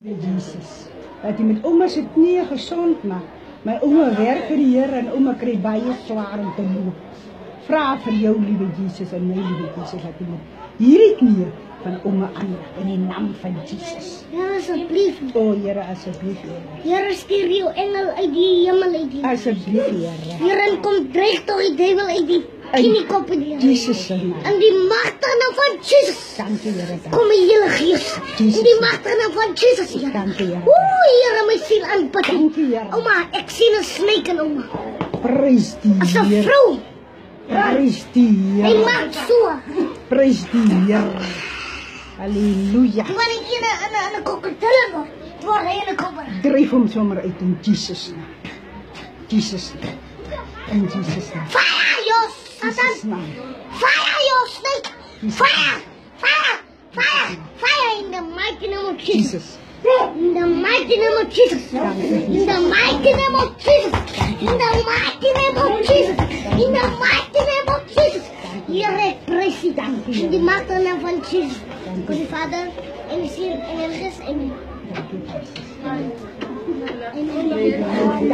Jesus. Dat jy met ouma se knieë gesond maak. My ouma werk vir die Here en ouma kry baie swaar om te loop. Vra vir jou liewe Jesus en my liewe Jesus dat jy met hierdie knieë van ouma aanraak in die naam van Jesus. Here asseblief. O Here, asseblief Here. Here stuur jou engel uit die hemel uit die. Asseblief Here. Here kom dreig toch die duiwel uit die kiniekop in die. Jesus se naam. In die magtige naam van Jesus. Dankie Here. Kom die hele gees. Jesus. In die magtige naam van Jesus. Here. Dankie Here. Oeh, Here, my siel aanbid. Dankie Here. Ouma, ek sien 'n snyk in ouma. Prys die As 'n Here. vrou. Prys die Hy Here. maak so. Prys die Here. Halleluja. Wanneer jy in 'n krokodil word, word hy in 'n kobber. Dryf hom sommer uit in Jesus naam. Jesus naam. In Jesus naam. Fire, your Jesus Satan. naam. Fire, your snake. Fire, fire, fire, fire in the mighty name of Jesus. Jesus. In the mighty name of Jesus. In the mighty name of Jesus. In the mighty name of Jesus. In the mighty name of Jesus. Here, president. In the mighty name van Jesus. God the Father, and the Son, and the Holy Spirit. Amen. Amen.